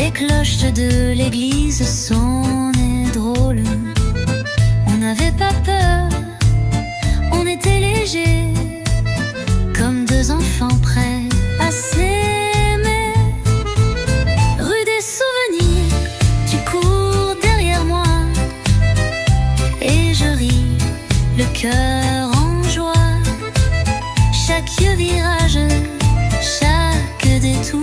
Les cloches de l'église sonnaient drôle. On n'avait pas peur, on était légers, comme deux enfants prêts à s'aimer. Rue des souvenirs, tu cours derrière moi, et je ris, le cœur en joie. Chaque virage, chaque détour